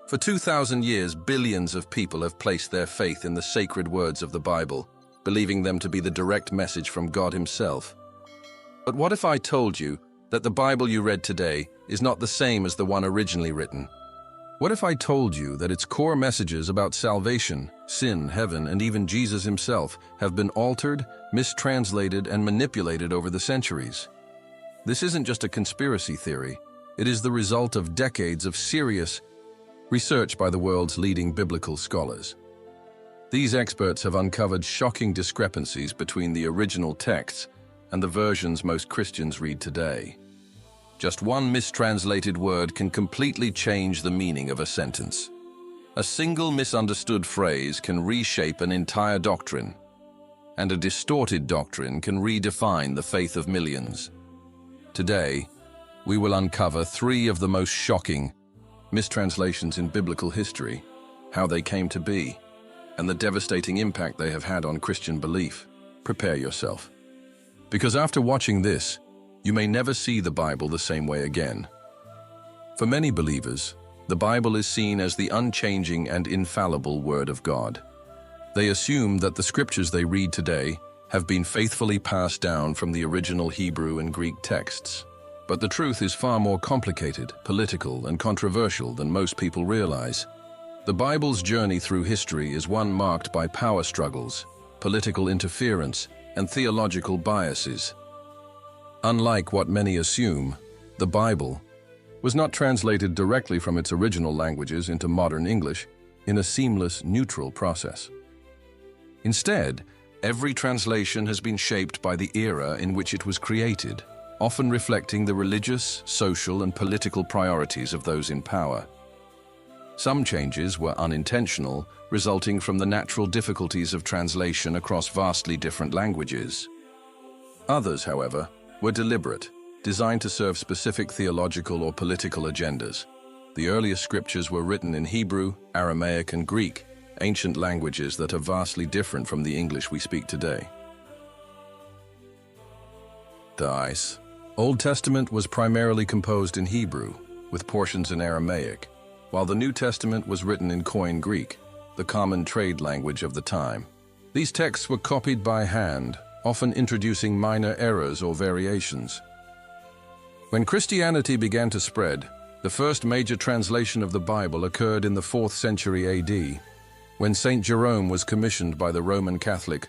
For 2,000 years, billions of people have placed their faith in the sacred words of the Bible, believing them to be the direct message from God Himself. But what if I told you that the Bible you read today is not the same as the one originally written? What if I told you that its core messages about salvation, sin, heaven, and even Jesus Himself have been altered, mistranslated, and manipulated over the centuries? This isn't just a conspiracy theory. It is the result of decades of serious research by the world's leading biblical scholars. These experts have uncovered shocking discrepancies between the original texts and the versions most Christians read today. Just one mistranslated word can completely change the meaning of a sentence. A single misunderstood phrase can reshape an entire doctrine, and a distorted doctrine can redefine the faith of millions. Today, we will uncover 3 of the most shocking mistranslations in biblical history, how they came to be, and the devastating impact they have had on Christian belief. Prepare yourself, because after watching this, you may never see the Bible the same way again. For many believers, the Bible is seen as the unchanging and infallible Word of God. They assume that the scriptures they read today have been faithfully passed down from the original Hebrew and Greek texts. But the truth is far more complicated, political, and controversial than most people realize. The Bible's journey through history is one marked by power struggles, political interference, and theological biases. Unlike what many assume, the Bible was not translated directly from its original languages into modern English in a seamless, neutral process. Instead, every translation has been shaped by the era in which it was created, often reflecting the religious, social, and political priorities of those in power. Some changes were unintentional, resulting from the natural difficulties of translation across vastly different languages. Others, however, were deliberate, designed to serve specific theological or political agendas. The earliest scriptures were written in Hebrew, Aramaic, and Greek, ancient languages that are vastly different from the English we speak today. The Old Testament was primarily composed in Hebrew, with portions in Aramaic, while the New Testament was written in Koine Greek, the common trade language of the time. These texts were copied by hand, often introducing minor errors or variations. When Christianity began to spread, the first major translation of the Bible occurred in the 4th century AD, when St. Jerome was commissioned by the Roman Catholic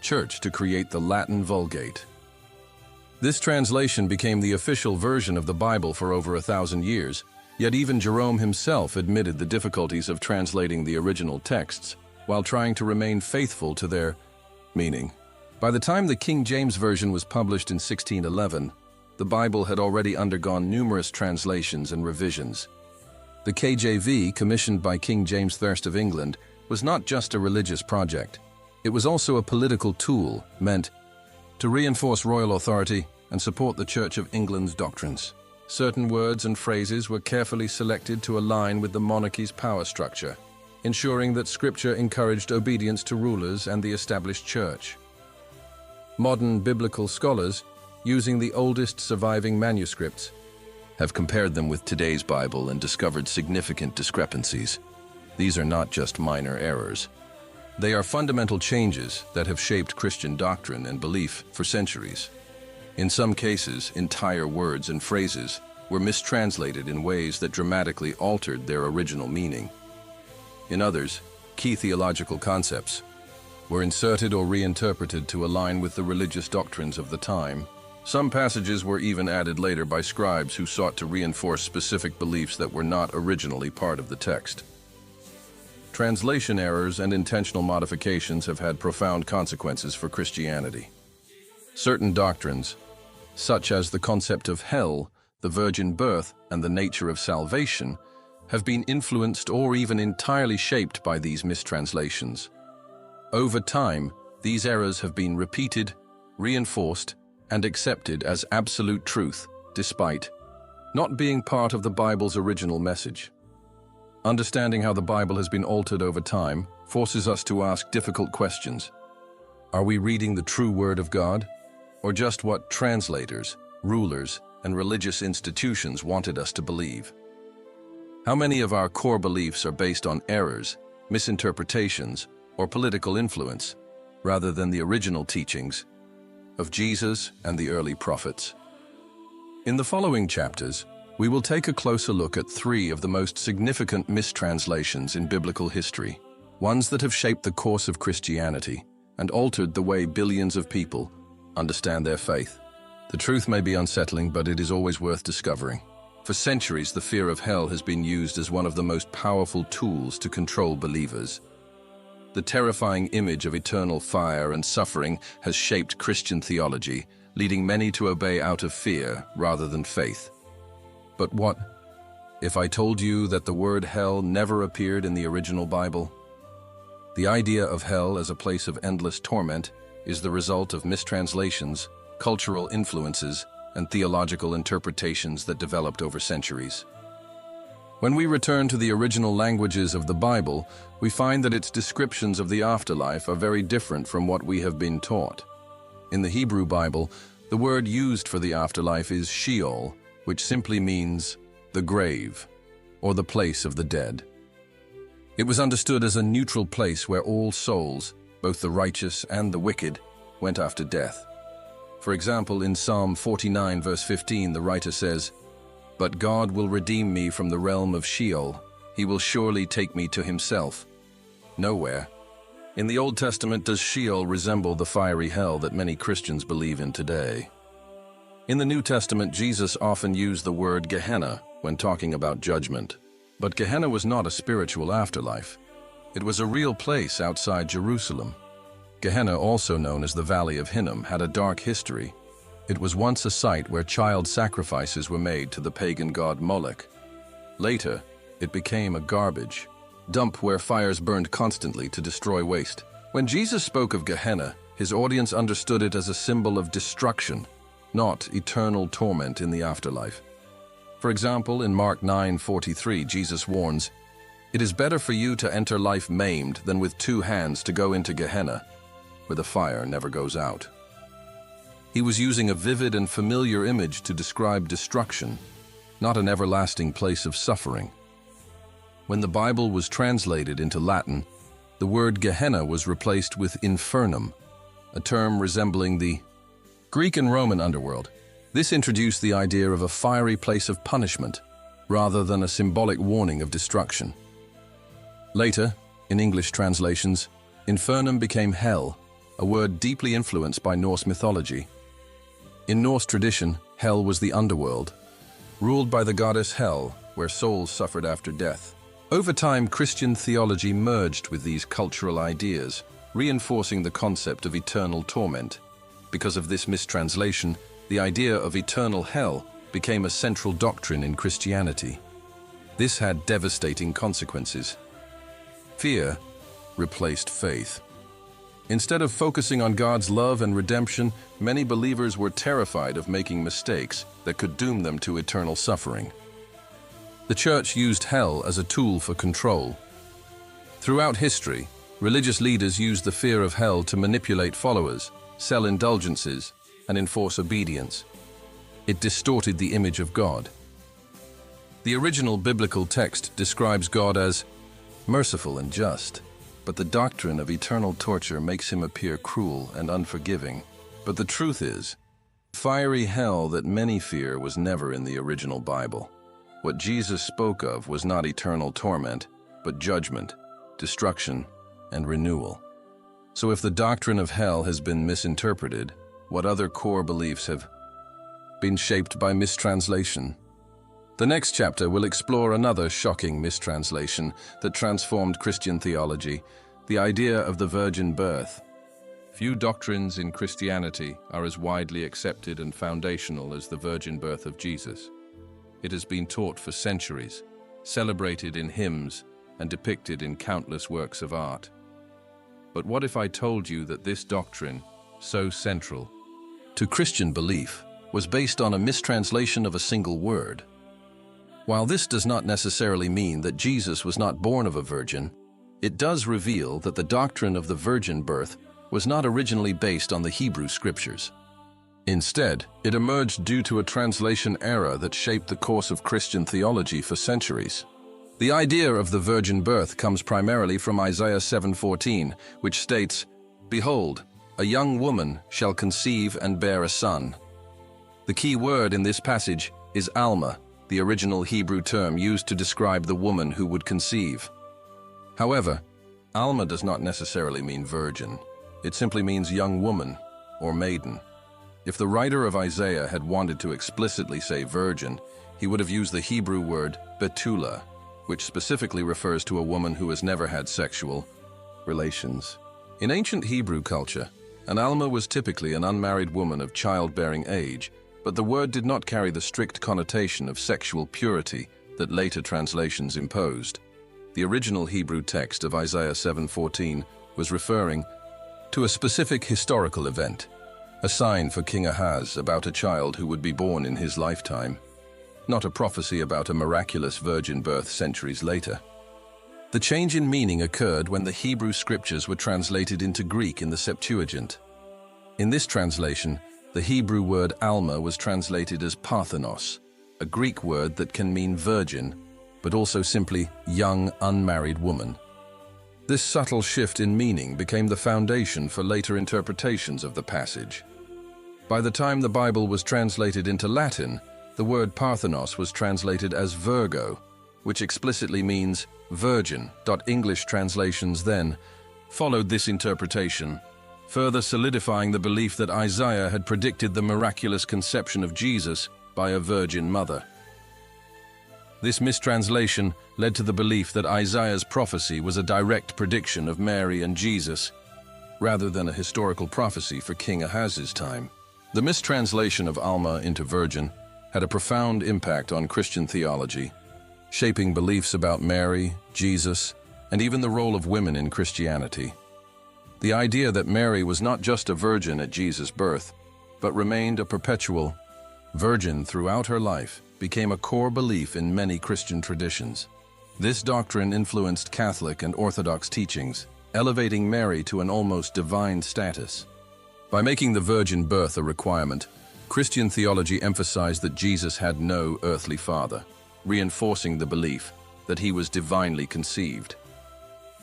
Church to create the Latin Vulgate. This translation became the official version of the Bible for over 1,000 years, yet even Jerome himself admitted the difficulties of translating the original texts while trying to remain faithful to their meaning. By the time the King James Version was published in 1611, the Bible had already undergone numerous translations and revisions. The KJV, commissioned by King James I of England, was not just a religious project. It was also a political tool meant to reinforce royal authority and support the Church of England's doctrines. Certain words and phrases were carefully selected to align with the monarchy's power structure, ensuring that Scripture encouraged obedience to rulers and the established church. Modern biblical scholars, using the oldest surviving manuscripts, have compared them with today's Bible and discovered significant discrepancies. These are not just minor errors. They are fundamental changes that have shaped Christian doctrine and belief for centuries. In some cases, entire words and phrases were mistranslated in ways that dramatically altered their original meaning. In others, key theological concepts were inserted or reinterpreted to align with the religious doctrines of the time. Some passages were even added later by scribes who sought to reinforce specific beliefs that were not originally part of the text. Translation errors and intentional modifications have had profound consequences for Christianity. Certain doctrines, such as the concept of hell, the virgin birth, and the nature of salvation, have been influenced or even entirely shaped by these mistranslations. Over time, these errors have been repeated, reinforced, and accepted as absolute truth, despite not being part of the Bible's original message. Understanding how the Bible has been altered over time forces us to ask difficult questions. Are we reading the true Word of God, or just what translators, rulers, and religious institutions wanted us to believe? How many of our core beliefs are based on errors, misinterpretations, or political influence, rather than the original teachings of Jesus and the early prophets? In the following chapters, we will take a closer look at 3 of the most significant mistranslations in biblical history, ones that have shaped the course of Christianity and altered the way billions of people understand their faith. The truth may be unsettling, but it is always worth discovering. For centuries, the fear of hell has been used as one of the most powerful tools to control believers. The terrifying image of eternal fire and suffering has shaped Christian theology, leading many to obey out of fear rather than faith. But what if I told you that the word hell never appeared in the original Bible? The idea of hell as a place of endless torment is the result of mistranslations, cultural influences, and theological interpretations that developed over centuries. When we return to the original languages of the Bible, we find that its descriptions of the afterlife are very different from what we have been taught. In the Hebrew Bible, the word used for the afterlife is Sheol, which simply means the grave, or the place of the dead. It was understood as a neutral place where all souls, both the righteous and the wicked, went after death. For example, in Psalm 49 verse 15, the writer says, "But God will redeem me from the realm of Sheol. He will surely take me to himself." Nowhere in the Old Testament does Sheol resemble the fiery hell that many Christians believe in today. In the New Testament, Jesus often used the word Gehenna when talking about judgment. But Gehenna was not a spiritual afterlife. It was a real place outside Jerusalem. Gehenna, also known as the Valley of Hinnom, had a dark history. It was once a site where child sacrifices were made to the pagan god Moloch. Later, it became a garbage dump where fires burned constantly to destroy waste. When Jesus spoke of Gehenna, his audience understood it as a symbol of destruction, not eternal torment in the afterlife. For example, in Mark 9:43, Jesus warns, "It is better for you to enter life maimed than with 2 hands to go into Gehenna, where the fire never goes out." He was using a vivid and familiar image to describe destruction, not an everlasting place of suffering. When the Bible was translated into Latin, the word Gehenna was replaced with infernum, a term resembling the Greek and Roman underworld. This introduced the idea of a fiery place of punishment, rather than a symbolic warning of destruction. Later, in English translations, infernum became hell, a word deeply influenced by Norse mythology. In Norse tradition, hell was the underworld, ruled by the goddess Hel, where souls suffered after death. Over time, Christian theology merged with these cultural ideas, reinforcing the concept of eternal torment. Because of this mistranslation, the idea of eternal hell became a central doctrine in Christianity. This had devastating consequences. Fear replaced faith. Instead of focusing on God's love and redemption, many believers were terrified of making mistakes that could doom them to eternal suffering. The church used hell as a tool for control. Throughout history, religious leaders used the fear of hell to manipulate followers, sell indulgences, and enforce obedience. It distorted the image of God. The original biblical text describes God as merciful and just, but the doctrine of eternal torture makes him appear cruel and unforgiving. But the truth is, fiery hell that many fear was never in the original Bible. What Jesus spoke of was not eternal torment, but judgment, destruction, and renewal. So if the doctrine of hell has been misinterpreted, what other core beliefs have been shaped by mistranslation? The next chapter will explore another shocking mistranslation that transformed Christian theology, the idea of the virgin birth. Few doctrines in Christianity are as widely accepted and foundational as the virgin birth of Jesus. It has been taught for centuries, celebrated in hymns, and depicted in countless works of art. But what if I told you that this doctrine, so central to Christian belief, was based on a mistranslation of a single word? While this does not necessarily mean that Jesus was not born of a virgin, it does reveal that the doctrine of the virgin birth was not originally based on the Hebrew scriptures. Instead, it emerged due to a translation error that shaped the course of Christian theology for centuries. The idea of the virgin birth comes primarily from Isaiah 7:14, which states, "Behold, a young woman shall conceive and bear a son." The key word in this passage is Alma, the original Hebrew term used to describe the woman who would conceive. However, Alma does not necessarily mean virgin. It simply means young woman or maiden. If the writer of Isaiah had wanted to explicitly say virgin, he would have used the Hebrew word betula, which specifically refers to a woman who has never had sexual relations. In ancient Hebrew culture, an Alma was typically an unmarried woman of childbearing age, but the word did not carry the strict connotation of sexual purity that later translations imposed. The original Hebrew text of Isaiah 7:14 was referring to a specific historical event, a sign for King Ahaz about a child who would be born in his lifetime, not a prophecy about a miraculous virgin birth centuries later. The change in meaning occurred when the Hebrew scriptures were translated into Greek in the Septuagint. In this translation, the Hebrew word Alma was translated as Parthenos, a Greek word that can mean virgin, but also simply young, unmarried woman. This subtle shift in meaning became the foundation for later interpretations of the passage. By the time the Bible was translated into Latin, the word Parthenos was translated as Virgo, which explicitly means virgin. English translations then followed this interpretation, further solidifying the belief that Isaiah had predicted the miraculous conception of Jesus by a virgin mother. This mistranslation led to the belief that Isaiah's prophecy was a direct prediction of Mary and Jesus, rather than a historical prophecy for King Ahaz's time. The mistranslation of Alma into virgin had a profound impact on Christian theology, shaping beliefs about Mary, Jesus, and even the role of women in Christianity. The idea that Mary was not just a virgin at Jesus' birth, but remained a perpetual virgin throughout her life became a core belief in many Christian traditions. This doctrine influenced Catholic and Orthodox teachings, elevating Mary to an almost divine status. By making the virgin birth a requirement, Christian theology emphasized that Jesus had no earthly father, reinforcing the belief that he was divinely conceived.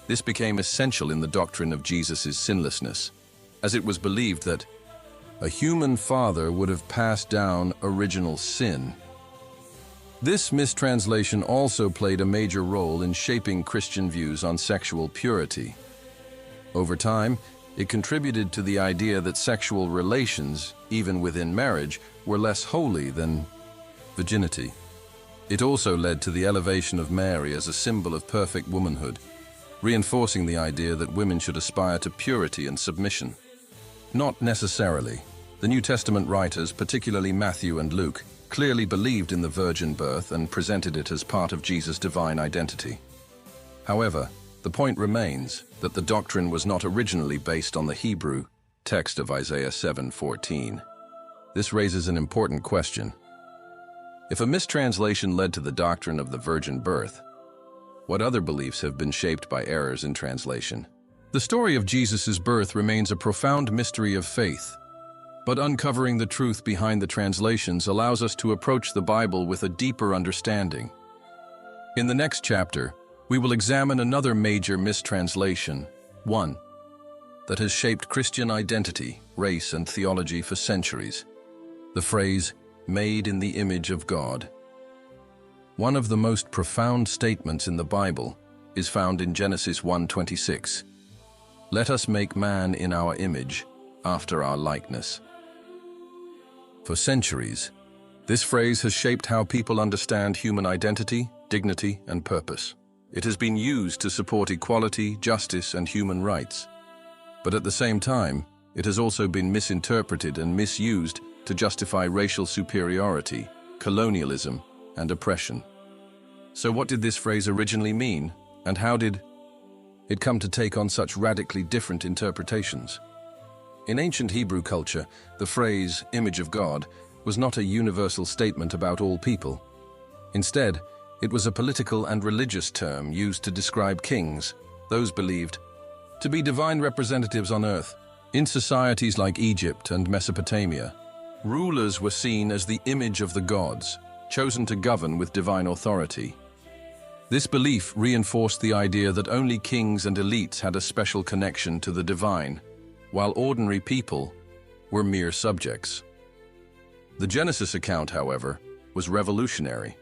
This became essential in the doctrine of Jesus' sinlessness, as it was believed that a human father would have passed down original sin. This mistranslation also played a major role in shaping Christian views on sexual purity. Over time, it contributed to the idea that sexual relations, even within marriage, were less holy than virginity. It also led to the elevation of Mary as a symbol of perfect womanhood, reinforcing the idea that women should aspire to purity and submission. Not necessarily. The New Testament writers, particularly Matthew and Luke, clearly believed in the virgin birth and presented it as part of Jesus' divine identity. However, the point remains that the doctrine was not originally based on the Hebrew text of Isaiah 7:14. This raises an important question. If a mistranslation led to the doctrine of the virgin birth, what other beliefs have been shaped by errors in translation? The story of Jesus' birth remains a profound mystery of faith, but uncovering the truth behind the translations allows us to approach the Bible with a deeper understanding. In the next chapter, we will examine another major mistranslation, one that has shaped Christian identity, race, and theology for centuries: the phrase, "made in the image of God." One of the most profound statements in the Bible is found in Genesis 1:26. "Let us make man in our image, after our likeness." For centuries, this phrase has shaped how people understand human identity, dignity, and purpose. It has been used to support equality, justice, and human rights. But at the same time, it has also been misinterpreted and misused to justify racial superiority, colonialism, and oppression. So what did this phrase originally mean, and how did it come to take on such radically different interpretations? In ancient Hebrew culture, the phrase, "image of God," was not a universal statement about all people. Instead, it was a political and religious term used to describe kings, those believed to be divine representatives on earth. In societies like Egypt and Mesopotamia, rulers were seen as the image of the gods, chosen to govern with divine authority. This belief reinforced the idea that only kings and elites had a special connection to the divine, while ordinary people were mere subjects. The Genesis account, however, was revolutionary.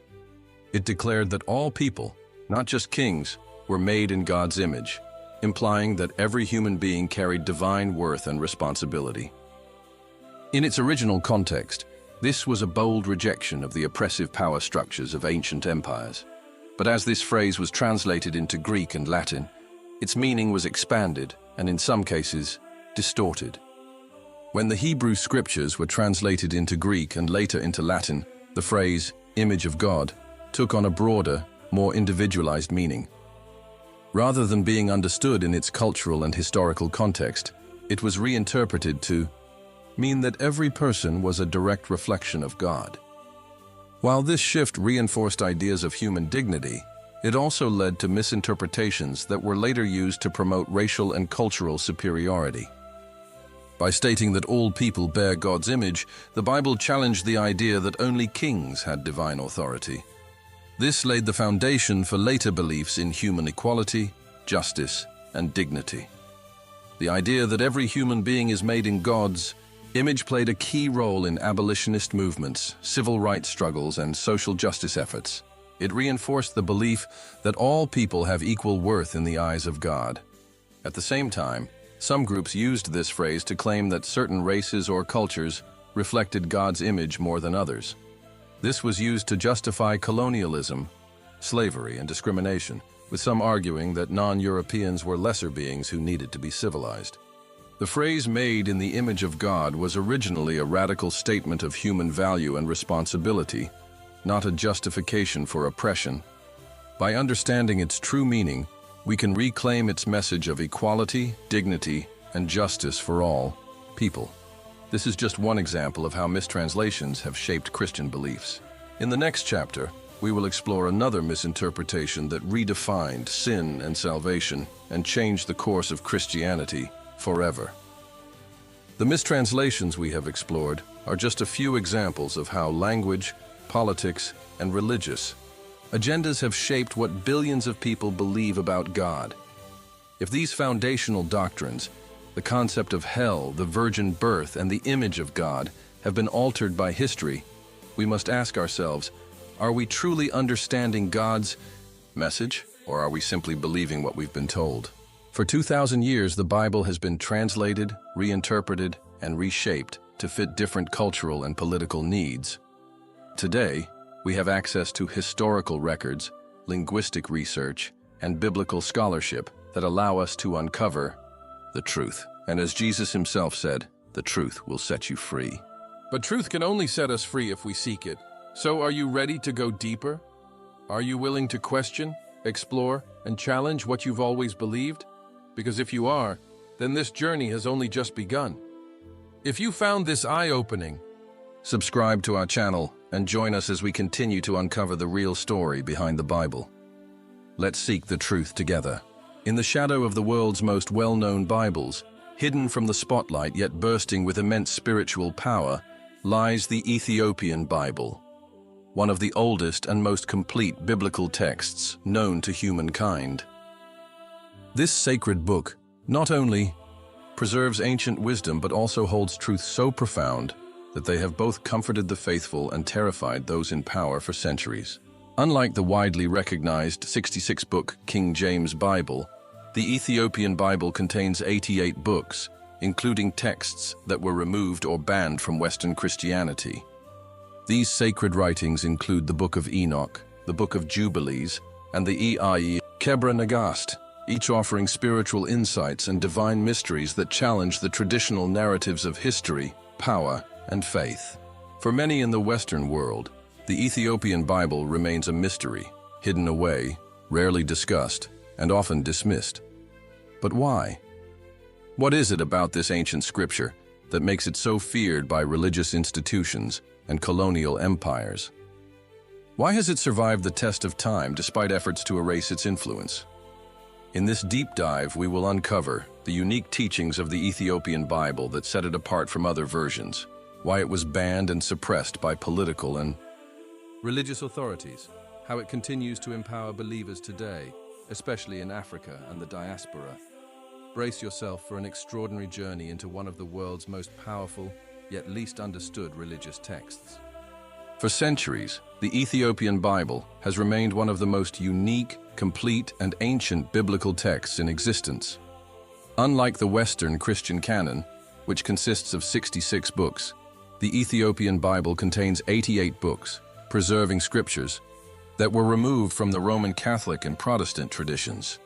It declared that all people, not just kings, were made in God's image, implying that every human being carried divine worth and responsibility. In its original context, this was a bold rejection of the oppressive power structures of ancient empires. But as this phrase was translated into Greek and Latin, its meaning was expanded and, in some cases, distorted. When the Hebrew scriptures were translated into Greek and later into Latin, the phrase "image of God" took on a broader, more individualized meaning. Rather than being understood in its cultural and historical context, it was reinterpreted to mean that every person was a direct reflection of God. While this shift reinforced ideas of human dignity, it also led to misinterpretations that were later used to promote racial and cultural superiority. By stating that all people bear God's image, the Bible challenged the idea that only kings had divine authority. This laid the foundation for later beliefs in human equality, justice, and dignity. The idea that every human being is made in God's image played a key role in abolitionist movements, civil rights struggles, and social justice efforts. It reinforced the belief that all people have equal worth in the eyes of God. At the same time, some groups used this phrase to claim that certain races or cultures reflected God's image more than others. This was used to justify colonialism, slavery, and discrimination, with some arguing that non-Europeans were lesser beings who needed to be civilized. The phrase "made in the image of God" was originally a radical statement of human value and responsibility, not a justification for oppression. By understanding its true meaning, we can reclaim its message of equality, dignity, and justice for all people. This is just one example of how mistranslations have shaped Christian beliefs. In the next chapter, we will explore another misinterpretation that redefined sin and salvation and changed the course of Christianity forever. The mistranslations we have explored are just a few examples of how language, politics, and religious agendas have shaped what billions of people believe about God. If these foundational doctrines, the concept of hell, the virgin birth, and the image of God, have been altered by history, we must ask ourselves, are we truly understanding God's message, or are we simply believing what we've been told? For 2,000 years, the Bible has been translated, reinterpreted, and reshaped to fit different cultural and political needs. Today, we have access to historical records, linguistic research, and biblical scholarship that allow us to uncover the truth. And as Jesus himself said, the truth will set you free. But truth can only set us free if we seek it. So are you ready to go deeper? Are you willing to question, explore, and challenge what you've always believed? Because if you are, then this journey has only just begun. If you found this eye-opening, subscribe to our channel and join us as we continue to uncover the real story behind the Bible. Let's seek the truth together. In the shadow of the world's most well-known Bibles, hidden from the spotlight yet bursting with immense spiritual power, lies the Ethiopian Bible, one of the oldest and most complete biblical texts known to humankind. This sacred book not only preserves ancient wisdom but also holds truths so profound that they have both comforted the faithful and terrified those in power for centuries. Unlike the widely recognized 66-book King James Bible, the Ethiopian Bible contains 88 books, including texts that were removed or banned from Western Christianity. These sacred writings include the Book of Enoch, the Book of Jubilees, and the Kebra Nagast, each offering spiritual insights and divine mysteries that challenge the traditional narratives of history, power, and faith. For many in the Western world, the Ethiopian Bible remains a mystery, hidden away, rarely discussed, and often dismissed. But why? What is it about this ancient scripture that makes it so feared by religious institutions and colonial empires? Why has it survived the test of time despite efforts to erase its influence? In this deep dive, we will uncover the unique teachings of the Ethiopian Bible that set it apart from other versions, why it was banned and suppressed by political and religious authorities, how it continues to empower believers today, especially in Africa and the diaspora. Brace yourself for an extraordinary journey into one of the world's most powerful, yet least understood religious texts. For centuries, the Ethiopian Bible has remained one of the most unique, complete, and ancient biblical texts in existence. Unlike the Western Christian canon, which consists of 66 books, the Ethiopian Bible contains 88 books, preserving scriptures that were removed from the Roman Catholic and Protestant traditions.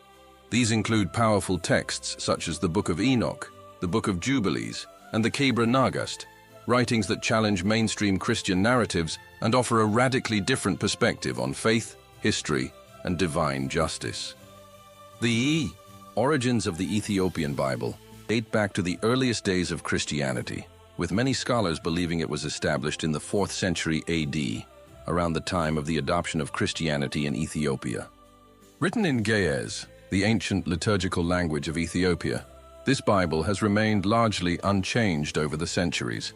These include powerful texts such as the Book of Enoch, the Book of Jubilees, and the Kebra Nagast, writings that challenge mainstream Christian narratives and offer a radically different perspective on faith, history, and divine justice. The origins of the Ethiopian Bible date back to the earliest days of Christianity, with many scholars believing it was established in the 4th century AD, around the time of the adoption of Christianity in Ethiopia. Written in Ge'ez, the ancient liturgical language of Ethiopia, this Bible has remained largely unchanged over the centuries,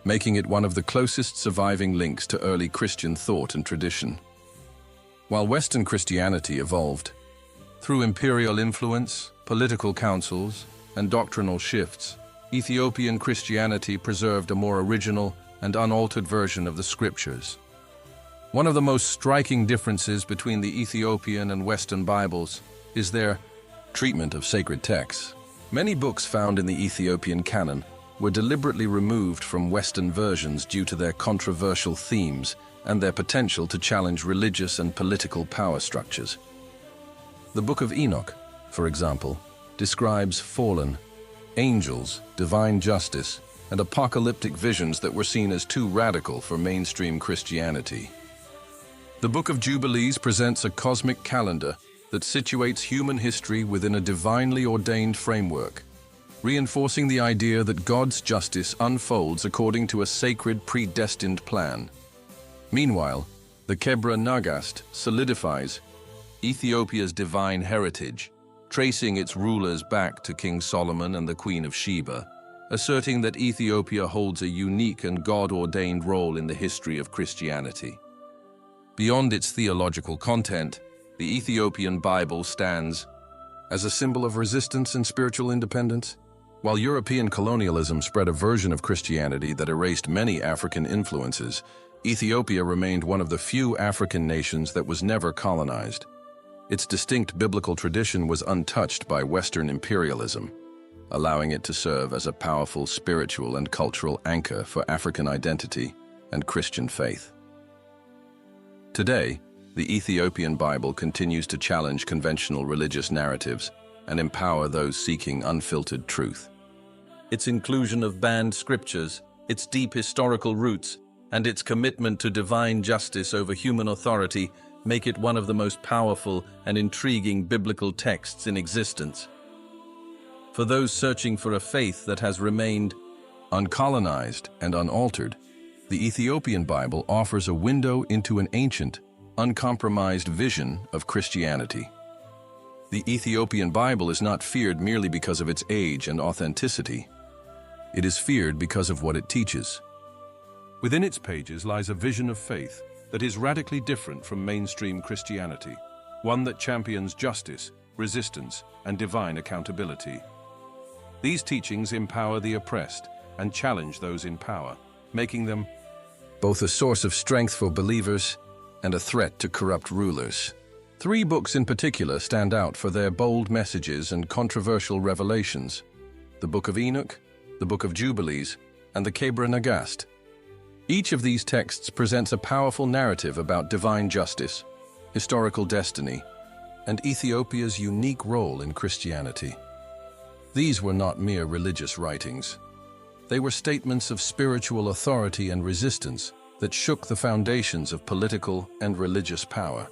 making it one of the closest surviving links to early Christian thought and tradition. While Western Christianity evolved through imperial influence, political councils, and doctrinal shifts, Ethiopian Christianity preserved a more original and unaltered version of the scriptures. One of the most striking differences between the Ethiopian and Western Bibles is their treatment of sacred texts. Many books found in the Ethiopian canon were deliberately removed from Western versions due to their controversial themes and their potential to challenge religious and political power structures. The Book of Enoch, for example, describes fallen angels, divine justice, and apocalyptic visions that were seen as too radical for mainstream Christianity. The Book of Jubilees presents a cosmic calendar that situates human history within a divinely ordained framework, reinforcing the idea that God's justice unfolds according to a sacred, predestined plan. Meanwhile, the Kebra Nagast solidifies Ethiopia's divine heritage, tracing its rulers back to King Solomon and the Queen of Sheba, asserting that Ethiopia holds a unique and God-ordained role in the history of Christianity. Beyond its theological content, the Ethiopian Bible stands as a symbol of resistance and spiritual independence. While European colonialism spread a version of Christianity that erased many African influences, Ethiopia remained one of the few African nations that was never colonized. Its distinct biblical tradition was untouched by Western imperialism, allowing it to serve as a powerful spiritual and cultural anchor for African identity and Christian faith. Today, the Ethiopian Bible continues to challenge conventional religious narratives and empower those seeking unfiltered truth. Its inclusion of banned scriptures, its deep historical roots, and its commitment to divine justice over human authority make it one of the most powerful and intriguing biblical texts in existence. For those searching for a faith that has remained uncolonized and unaltered, the Ethiopian Bible offers a window into an ancient, uncompromised vision of Christianity. The Ethiopian Bible is not feared merely because of its age and authenticity. It is feared because of what it teaches. Within its pages lies a vision of faith that is radically different from mainstream Christianity, one that champions justice, resistance, and divine accountability. These teachings empower the oppressed and challenge those in power, making them both a source of strength for believers and a threat to corrupt rulers. 3 books in particular stand out for their bold messages and controversial revelations: the Book of Enoch, the Book of Jubilees, and the Kebra Nagast. Each of these texts presents a powerful narrative about divine justice, historical destiny, and Ethiopia's unique role in Christianity. These were not mere religious writings. They were statements of spiritual authority and resistance that shook the foundations of political and religious power.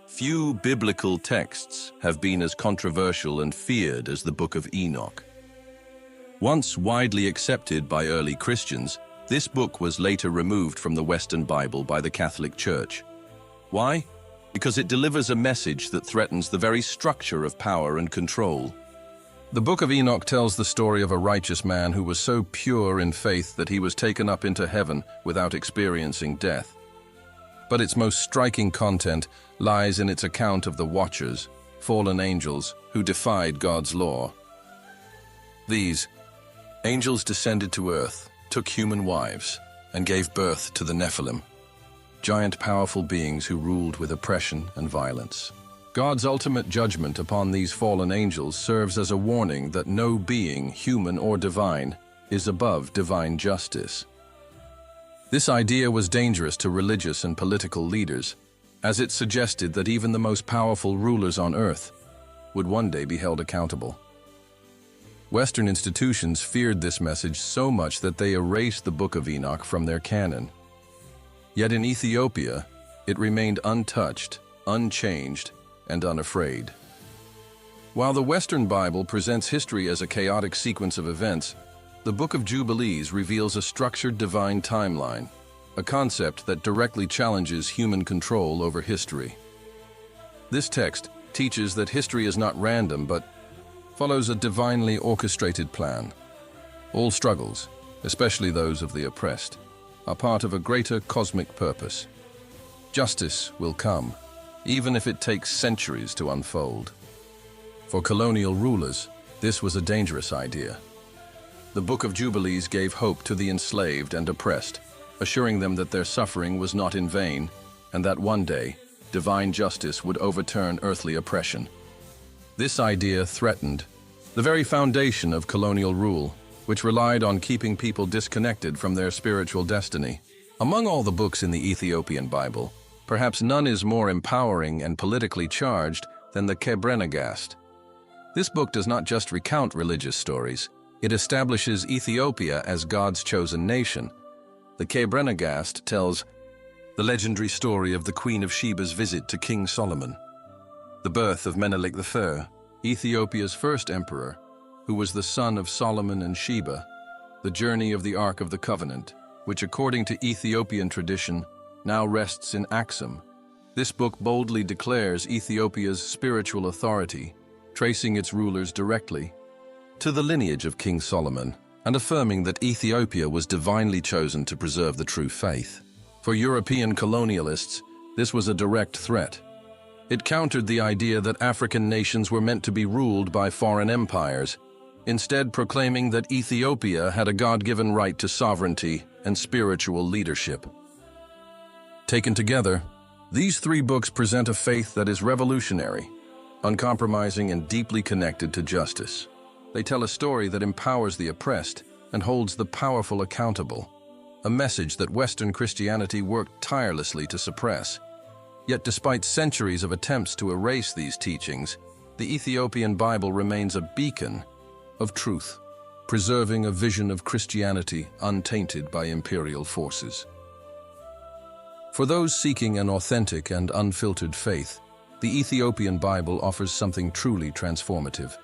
Few biblical texts have been as controversial and feared as the Book of Enoch. Once widely accepted by early Christians, this book was later removed from the Western Bible by the Catholic Church. Why? Because it delivers a message that threatens the very structure of power and control. The Book of Enoch tells the story of a righteous man who was so pure in faith that he was taken up into heaven without experiencing death. but its most striking content lies in its account of the Watchers, fallen angels who defied God's law. These angels descended to earth, took human wives, and gave birth to the Nephilim, giant powerful beings who ruled with oppression and violence. God's ultimate judgment upon these fallen angels serves as a warning that no being, human or divine, is above divine justice. This idea was dangerous to religious and political leaders, as it suggested that even the most powerful rulers on earth would one day be held accountable. Western institutions feared this message so much that they erased the Book of Enoch from their canon. Yet in Ethiopia, it remained untouched, unchanged, and unafraid. While the Western Bible presents history as a chaotic sequence of events, the Book of Jubilees reveals a structured divine timeline, a concept that directly challenges human control over history. This text teaches that history is not random but follows a divinely orchestrated plan. All struggles, especially those of the oppressed, are part of a greater cosmic purpose. Justice will come, even if it takes centuries to unfold. For colonial rulers, this was a dangerous idea. The Book of Jubilees gave hope to the enslaved and oppressed, assuring them that their suffering was not in vain, and that one day, divine justice would overturn earthly oppression. This idea threatened the very foundation of colonial rule, which relied on keeping people disconnected from their spiritual destiny. Among all the books in the Ethiopian Bible, perhaps none is more empowering and politically charged than the Kebrenagast. This book does not just recount religious stories, it establishes Ethiopia as God's chosen nation. The Kebrenagast tells the legendary story of the Queen of Sheba's visit to King Solomon, the birth of Menelik I, Ethiopia's first emperor, who was the son of Solomon and Sheba, the journey of the Ark of the Covenant, which according to Ethiopian tradition now rests in Axum. This book boldly declares Ethiopia's spiritual authority, tracing its rulers directly to the lineage of King Solomon, and affirming that Ethiopia was divinely chosen to preserve the true faith. For European colonialists, this was a direct threat. It countered the idea that African nations were meant to be ruled by foreign empires, instead proclaiming that Ethiopia had a God-given right to sovereignty and spiritual leadership. Taken together, these three books present a faith that is revolutionary, uncompromising, and deeply connected to justice. They tell a story that empowers the oppressed and holds the powerful accountable, a message that Western Christianity worked tirelessly to suppress. Yet despite centuries of attempts to erase these teachings, the Ethiopian Bible remains a beacon of truth, preserving a vision of Christianity untainted by imperial forces. For those seeking an authentic and unfiltered faith, the Ethiopian Bible offers something truly transformative.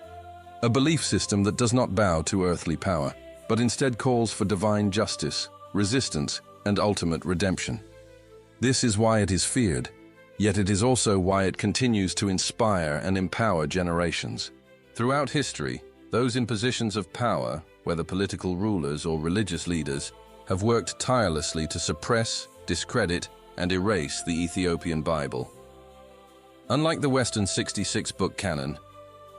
A belief system that does not bow to earthly power, but instead calls for divine justice, resistance, and ultimate redemption. This is why it is feared, yet it is also why it continues to inspire and empower generations. Throughout history, those in positions of power, whether political rulers or religious leaders, have worked tirelessly to suppress, discredit, and erase the Ethiopian Bible. Unlike the Western 66-book canon,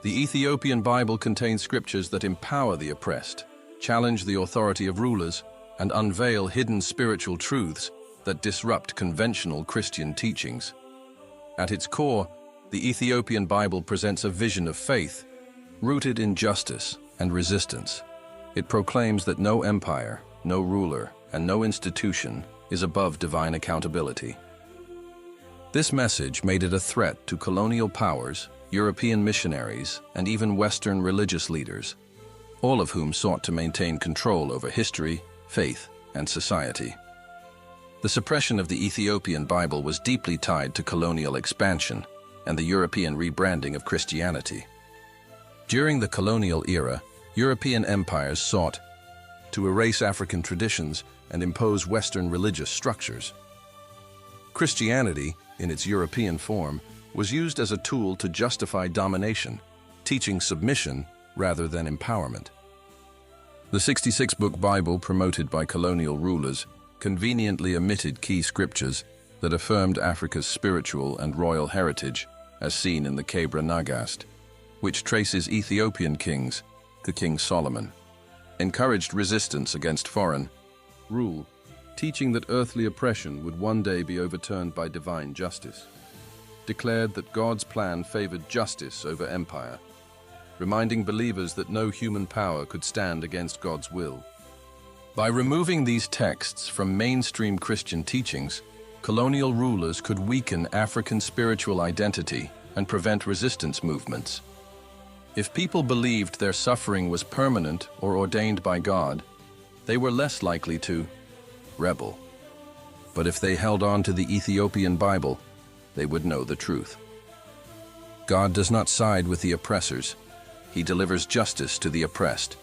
the Ethiopian Bible contains scriptures that empower the oppressed, challenge the authority of rulers, and unveil hidden spiritual truths that disrupt conventional Christian teachings. At its core, the Ethiopian Bible presents a vision of faith, rooted in justice and resistance. It proclaims that no empire, no ruler, and no institution is above divine accountability. This message made it a threat to colonial powers, European missionaries, and even Western religious leaders, all of whom sought to maintain control over history, faith, and society. The suppression of the Ethiopian Bible was deeply tied to colonial expansion and the European rebranding of Christianity. During the colonial era, European empires sought to erase African traditions and impose Western religious structures. Christianity, in its European form, was used as a tool to justify domination, teaching submission rather than empowerment. The 66-book Bible promoted by colonial rulers conveniently omitted key scriptures, that affirmed Africa's spiritual and royal heritage, as seen in the Kebra Nagast, which traces Ethiopian kings to King Solomon, encouraged resistance against foreign rule, teaching that earthly oppression would one day be overturned by divine justice, declared that God's plan favored justice over empire, reminding believers that no human power could stand against God's will. By removing these texts from mainstream Christian teachings, colonial rulers could weaken African spiritual identity and prevent resistance movements. If people believed their suffering was permanent or ordained by God, they were less likely to rebel. But if they held on to the Ethiopian Bible, they would know the truth. God does not side with the oppressors. He delivers justice to the oppressed.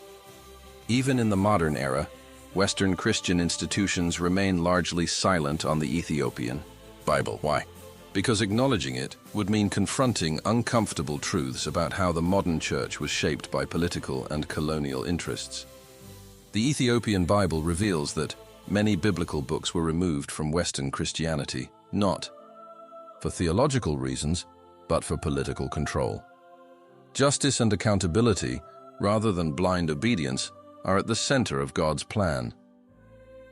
Even in the modern era, Western Christian institutions remain largely silent on the Ethiopian Bible. Why? Because acknowledging it would mean confronting uncomfortable truths about how the modern church was shaped by political and colonial interests. The Ethiopian Bible reveals that many biblical books were removed from Western Christianity, not for theological reasons, but for political control. Justice and accountability, rather than blind obedience, are at the center of God's plan.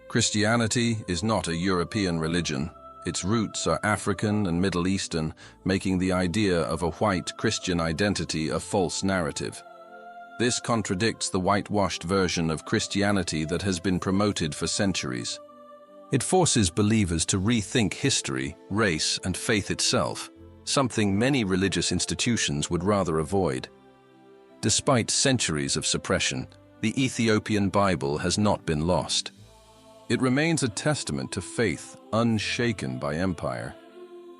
Christianity is not a European religion. Its roots are African and Middle Eastern, making the idea of a white Christian identity a false narrative. This contradicts the whitewashed version of Christianity that has been promoted for centuries. It forces believers to rethink history, race, and faith itself, something many religious institutions would rather avoid. Despite centuries of suppression, the Ethiopian Bible has not been lost. It remains a testament to faith unshaken by empire.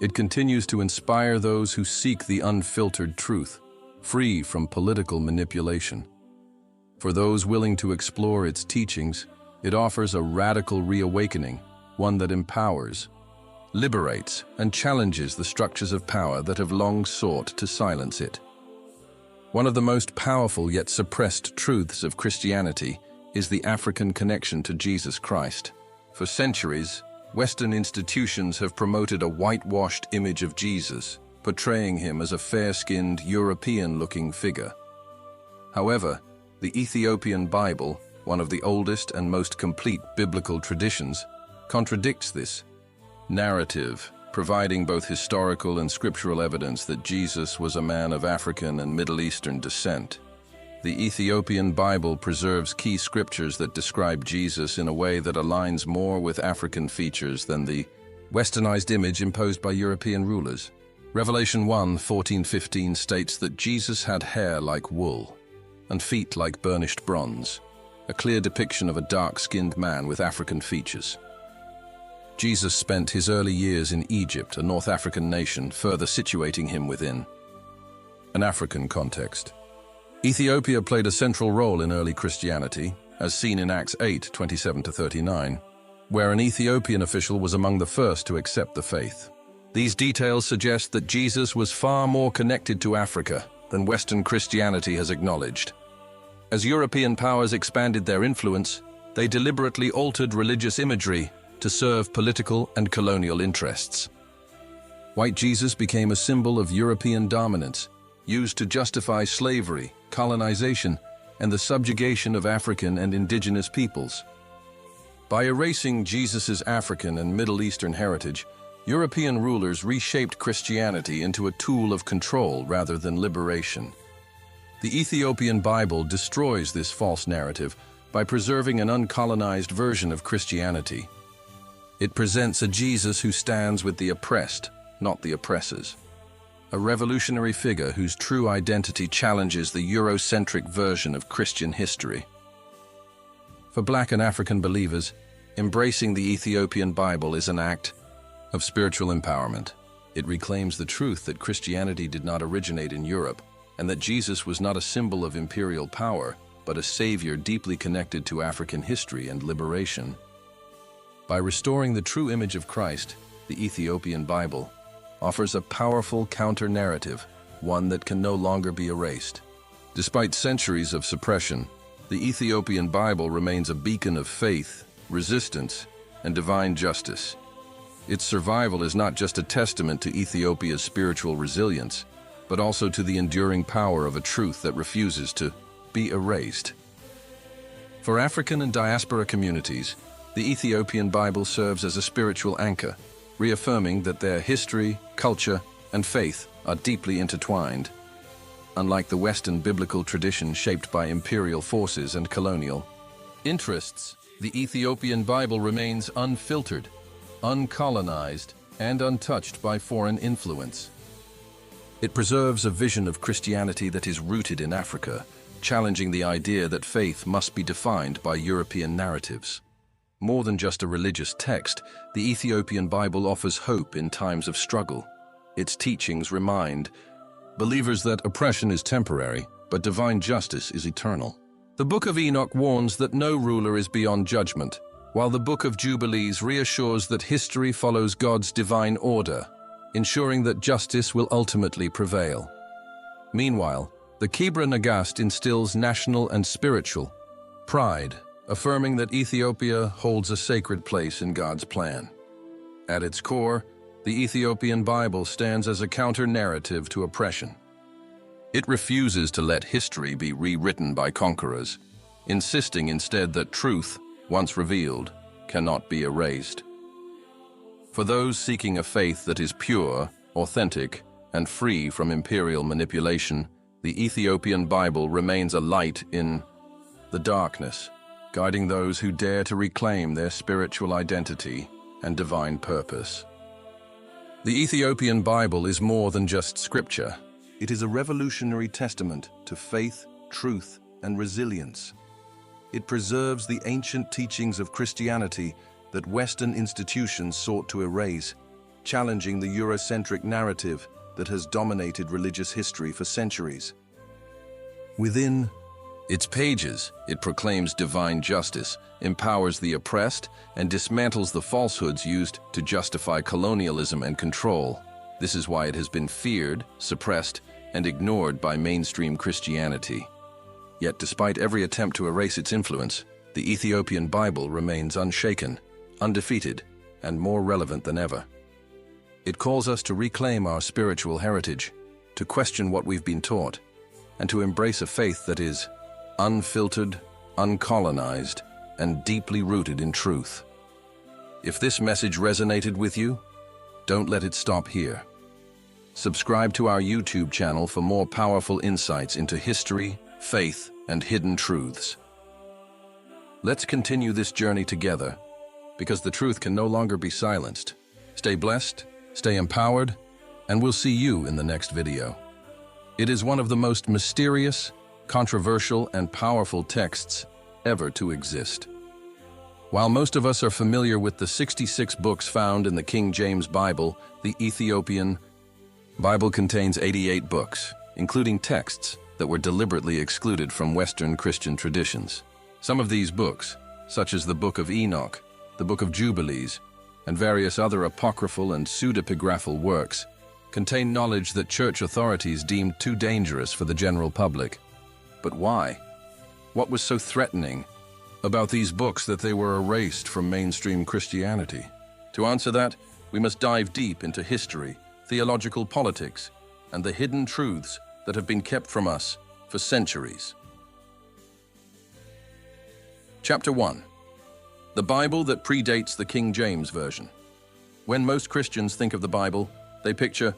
It continues to inspire those who seek the unfiltered truth, free from political manipulation. For those willing to explore its teachings, it offers a radical reawakening, one that empowers, liberates, and challenges the structures of power that have long sought to silence it. One of the most powerful yet suppressed truths of Christianity is the African connection to Jesus Christ. For centuries, Western institutions have promoted a whitewashed image of Jesus, portraying him as a fair-skinned, European-looking figure. However, the Ethiopian Bible, one of the oldest and most complete biblical traditions, contradicts this narrative, providing both historical and scriptural evidence that Jesus was a man of African and Middle Eastern descent. The Ethiopian Bible preserves key scriptures that describe Jesus in a way that aligns more with African features than the westernized image imposed by European rulers. Revelation 1:14-15 states that Jesus had hair like wool and feet like burnished bronze, a clear depiction of a dark-skinned man with African features. Jesus spent his early years in Egypt, a North African nation, further situating him within an African context. Ethiopia played a central role in early Christianity, as seen in Acts 8:27-39, where an Ethiopian official was among the first to accept the faith. These details suggest that Jesus was far more connected to Africa than Western Christianity has acknowledged. As European powers expanded their influence, they deliberately altered religious imagery to serve political and colonial interests. White Jesus became a symbol of European dominance, used to justify slavery, colonization, and the subjugation of African and indigenous peoples. By erasing Jesus' African and Middle Eastern heritage, European rulers reshaped Christianity into a tool of control rather than liberation. The Ethiopian Bible destroys this false narrative by preserving an uncolonized version of Christianity. It presents a Jesus who stands with the oppressed, not the oppressors. A revolutionary figure whose true identity challenges the Eurocentric version of Christian history. For Black and African believers, embracing the Ethiopian Bible is an act of spiritual empowerment. It reclaims the truth that Christianity did not originate in Europe, and that Jesus was not a symbol of imperial power, but a savior deeply connected to African history and liberation. By restoring the true image of Christ, the Ethiopian Bible offers a powerful counter-narrative, one that can no longer be erased. Despite centuries of suppression, the Ethiopian Bible remains a beacon of faith, resistance, and divine justice. Its survival is not just a testament to Ethiopia's spiritual resilience, but also to the enduring power of a truth that refuses to be erased. For African and diaspora communities, the Ethiopian Bible serves as a spiritual anchor, reaffirming that their history, culture, and faith are deeply intertwined. Unlike the Western biblical tradition shaped by imperial forces and colonial interests, the Ethiopian Bible remains unfiltered, uncolonized, and untouched by foreign influence. It preserves a vision of Christianity that is rooted in Africa, challenging the idea that faith must be defined by European narratives. More than just a religious text, the Ethiopian Bible offers hope in times of struggle. Its teachings remind believers that oppression is temporary, but divine justice is eternal. The Book of Enoch warns that no ruler is beyond judgment, while the Book of Jubilees reassures that history follows God's divine order, ensuring that justice will ultimately prevail. Meanwhile, the Kebra Nagast instills national and spiritual pride, affirming that Ethiopia holds a sacred place in God's plan. At its core, the Ethiopian Bible stands as a counter-narrative to oppression. It refuses to let history be rewritten by conquerors, insisting instead that truth, once revealed, cannot be erased. For those seeking a faith that is pure, authentic, and free from imperial manipulation, the Ethiopian Bible remains a light in the darkness, guiding those who dare to reclaim their spiritual identity and divine purpose. The Ethiopian Bible is more than just scripture. It is a revolutionary testament to faith, truth, and resilience. It preserves the ancient teachings of Christianity that Western institutions sought to erase, challenging the Eurocentric narrative that has dominated religious history for centuries. Within its pages, it proclaims divine justice, empowers the oppressed, and dismantles the falsehoods used to justify colonialism and control. This is why it has been feared, suppressed, and ignored by mainstream Christianity. Yet despite every attempt to erase its influence, the Ethiopian Bible remains unshaken, undefeated, and more relevant than ever. It calls us to reclaim our spiritual heritage, to question what we've been taught, and to embrace a faith that is unfiltered, uncolonized, and deeply rooted in truth. If this message resonated with you, don't let it stop here. Subscribe to our YouTube channel for more powerful insights into history, faith, and hidden truths. Let's continue this journey together, because the truth can no longer be silenced. Stay blessed, stay empowered, and we'll see you in the next video. It is one of the most mysterious, controversial, and powerful texts ever to exist. While most of us are familiar with the 66 books found in the King James Bible, the Ethiopian Bible contains 88 books, including texts that were deliberately excluded from Western Christian traditions. Some of these books, such as the Book of Enoch, the Book of Jubilees, and various other apocryphal and pseudepigraphal works, contain knowledge that church authorities deemed too dangerous for the general public. But why? What was so threatening about these books that they were erased from mainstream Christianity? To answer that, we must dive deep into history, theological politics, and the hidden truths that have been kept from us for centuries. Chapter 1. The Bible that predates the King James Version. When most Christians think of the Bible, they picture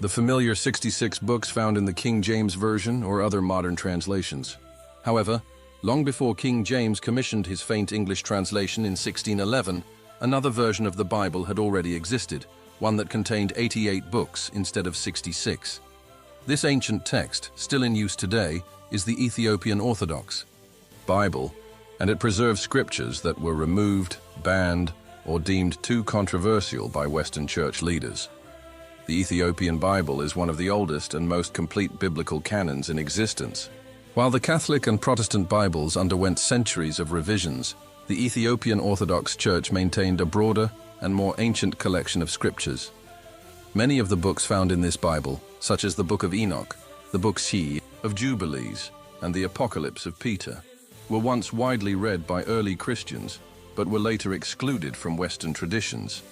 the familiar 66 books found in the King James Version or other modern translations. However, long before King James commissioned his faint English translation in 1611, another version of the Bible had already existed, one that contained 88 books instead of 66. This ancient text, still in use today, is the Ethiopian Orthodox Bible, and it preserves scriptures that were removed, banned, or deemed too controversial by Western church leaders. The Ethiopian Bible is one of the oldest and most complete biblical canons in existence. While the Catholic and Protestant Bibles underwent centuries of revisions, the Ethiopian Orthodox Church maintained a broader and more ancient collection of scriptures. Many of the books found in this Bible, such as the Book of Enoch, the Book of Jubilees, and the Apocalypse of Peter, were once widely read by early Christians, but were later excluded from Western traditions.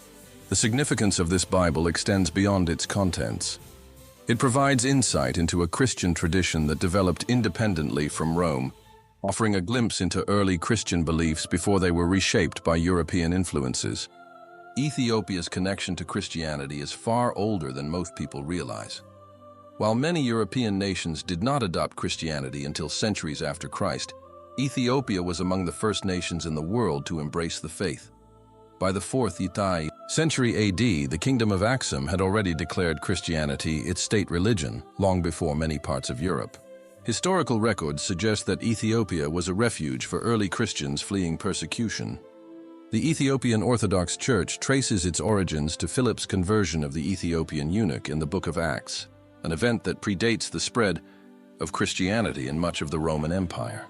The significance of this Bible extends beyond its contents. It provides insight into a Christian tradition that developed independently from Rome, offering a glimpse into early Christian beliefs before they were reshaped by European influences. Ethiopia's connection to Christianity is far older than most people realize. While many European nations did not adopt Christianity until centuries after Christ, Ethiopia was among the first nations in the world to embrace the faith. By the 4th century AD, the Kingdom of Aksum had already declared Christianity its state religion, long before many parts of Europe. Historical records suggest that Ethiopia was a refuge for early Christians fleeing persecution. The Ethiopian Orthodox Church traces its origins to Philip's conversion of the Ethiopian eunuch in the Book of Acts, an event that predates the spread of Christianity in much of the Roman Empire.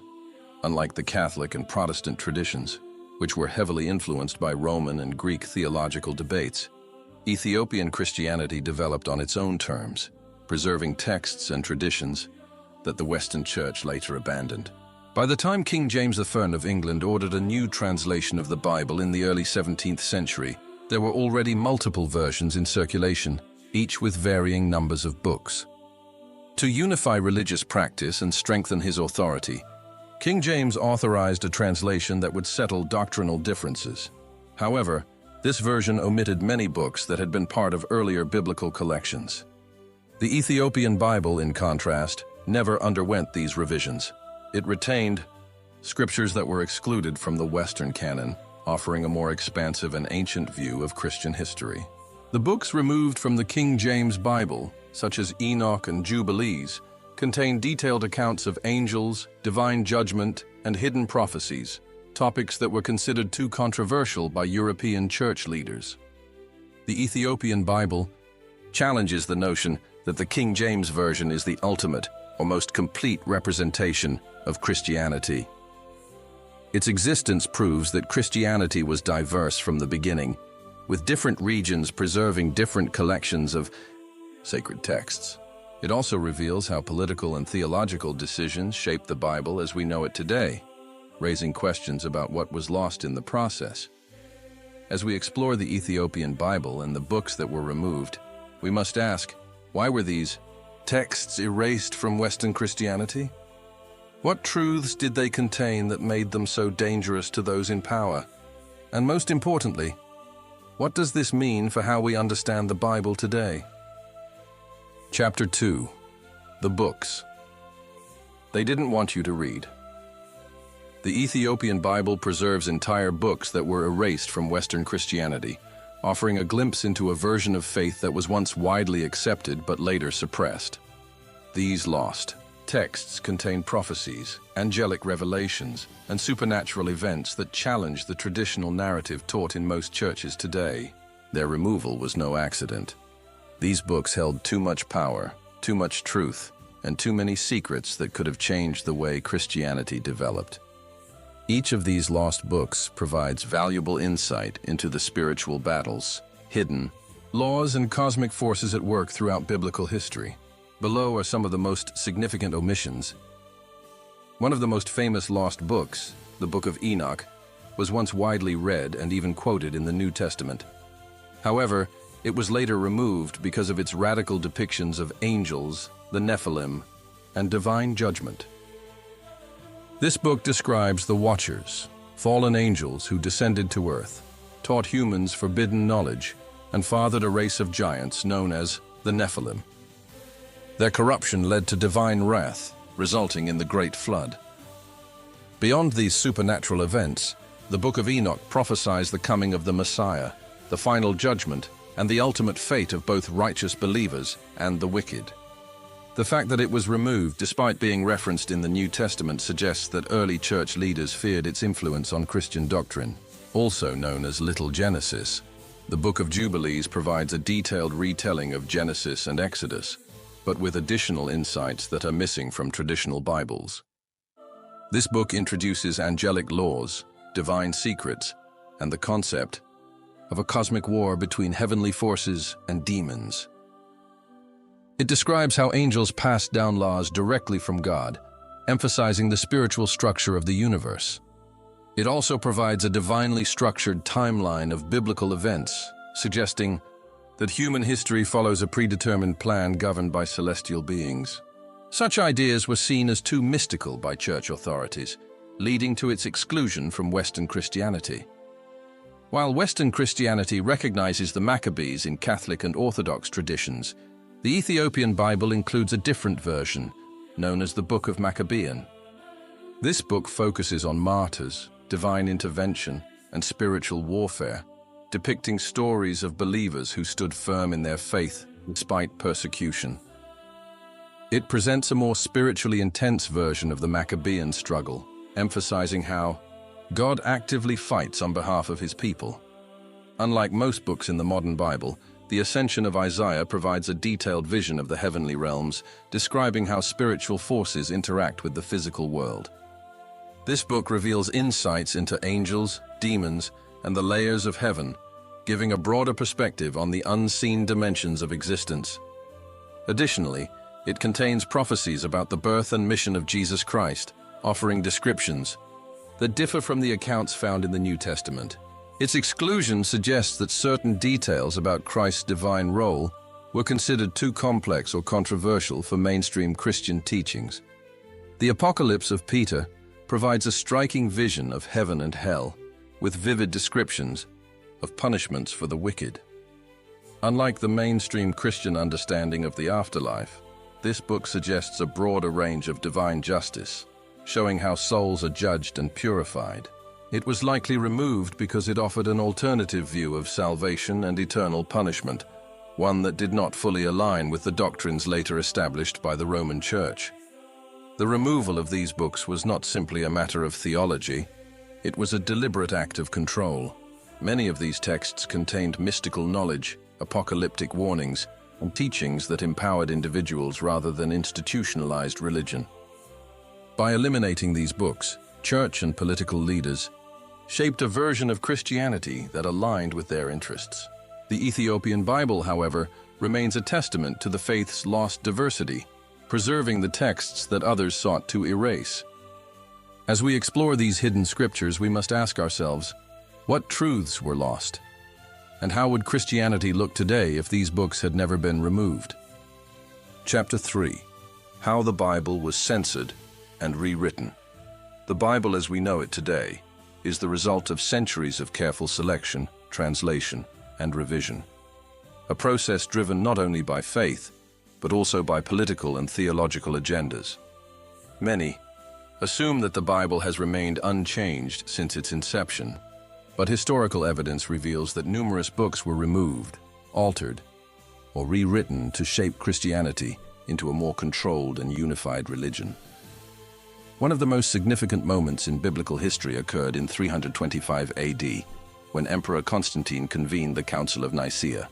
Unlike the Catholic and Protestant traditions, which were heavily influenced by Roman and Greek theological debates, Ethiopian Christianity developed on its own terms, preserving texts and traditions that the Western Church later abandoned. By the time King James I of England ordered a new translation of the Bible in the early 17th century, there were already multiple versions in circulation, each with varying numbers of books. To unify religious practice and strengthen his authority, King James authorized a translation that would settle doctrinal differences. However, this version omitted many books that had been part of earlier biblical collections. The Ethiopian Bible, in contrast, never underwent these revisions. It retained scriptures that were excluded from the Western canon, offering a more expansive and ancient view of Christian history. The books removed from the King James Bible, such as Enoch and Jubilees, contain detailed accounts of angels, divine judgment, and hidden prophecies, topics that were considered too controversial by European church leaders. The Ethiopian Bible challenges the notion that the King James Version is the ultimate or most complete representation of Christianity. Its existence proves that Christianity was diverse from the beginning, with different regions preserving different collections of sacred texts. It also reveals how political and theological decisions shaped the Bible as we know it today, raising questions about what was lost in the process. As we explore the Ethiopian Bible and the books that were removed, we must ask, why were these texts erased from Western Christianity? What truths did they contain that made them so dangerous to those in power? And most importantly, what does this mean for how we understand the Bible today? Chapter 2. The Books. They didn't want you to read. The Ethiopian Bible preserves entire books that were erased from Western Christianity, offering a glimpse into a version of faith that was once widely accepted but later suppressed. These lost texts contain prophecies, angelic revelations, and supernatural events that challenge the traditional narrative taught in most churches today. Their removal was no accident. These books held too much power, too much truth, and too many secrets that could have changed the way Christianity developed. Each of these lost books provides valuable insight into the spiritual battles, hidden laws, and cosmic forces at work throughout biblical history. Below are some of the most significant omissions. One of the most famous lost books, the Book of Enoch, was once widely read and even quoted in the New Testament. However, it was later removed because of its radical depictions of angels, the Nephilim, and divine judgment. This book describes the Watchers, fallen angels who descended to earth, taught humans forbidden knowledge, and fathered a race of giants known as the Nephilim. Their corruption led to divine wrath, resulting in the Great Flood. Beyond these supernatural events, the Book of Enoch prophesies the coming of the Messiah, the final judgment, and the ultimate fate of both righteous believers and the wicked. The fact that it was removed despite being referenced in the New Testament suggests that early church leaders feared its influence on Christian doctrine. Also known as Little Genesis, the Book of Jubilees provides a detailed retelling of Genesis and Exodus, but with additional insights that are missing from traditional Bibles. This book introduces angelic laws, divine secrets, and the concept of a cosmic war between heavenly forces and demons. It describes how angels passed down laws directly from God, emphasizing the spiritual structure of the universe. It also provides a divinely structured timeline of biblical events, suggesting that human history follows a predetermined plan governed by celestial beings. Such ideas were seen as too mystical by church authorities, leading to its exclusion from Western Christianity. While Western Christianity recognizes the Maccabees in Catholic and Orthodox traditions, the Ethiopian Bible includes a different version, known as the Book of Maccabean. This book focuses on martyrs, divine intervention, and spiritual warfare, depicting stories of believers who stood firm in their faith despite persecution. It presents a more spiritually intense version of the Maccabean struggle, emphasizing how God actively fights on behalf of his people. Unlike most books in the modern Bible, the Ascension of Isaiah provides a detailed vision of the heavenly realms, describing how spiritual forces interact with the physical world. This book reveals insights into angels, demons, and the layers of heaven, giving a broader perspective on the unseen dimensions of existence. Additionally, it contains prophecies about the birth and mission of Jesus Christ, offering descriptions that differ from the accounts found in the New Testament. Its exclusion suggests that certain details about Christ's divine role were considered too complex or controversial for mainstream Christian teachings. The Apocalypse of Peter provides a striking vision of heaven and hell, with vivid descriptions of punishments for the wicked. Unlike the mainstream Christian understanding of the afterlife, this book suggests a broader range of divine justice, showing how souls are judged and purified. It was likely removed because it offered an alternative view of salvation and eternal punishment, one that did not fully align with the doctrines later established by the Roman Church. The removal of these books was not simply a matter of theology, it was a deliberate act of control. Many of these texts contained mystical knowledge, apocalyptic warnings, and teachings that empowered individuals rather than institutionalized religion. By eliminating these books, church and political leaders shaped a version of Christianity that aligned with their interests. The Ethiopian Bible, however, remains a testament to the faith's lost diversity, preserving the texts that others sought to erase. As we explore these hidden scriptures, we must ask ourselves, what truths were lost? And how would Christianity look today if these books had never been removed? Chapter 3. How the Bible was censored and rewritten. The Bible as we know it today is the result of centuries of careful selection, translation, and revision. A process driven not only by faith, but also by political and theological agendas. Many assume that the Bible has remained unchanged since its inception, but historical evidence reveals that numerous books were removed, altered, or rewritten to shape Christianity into a more controlled and unified religion. One of the most significant moments in biblical history occurred in 325 AD, when Emperor Constantine convened the Council of Nicaea.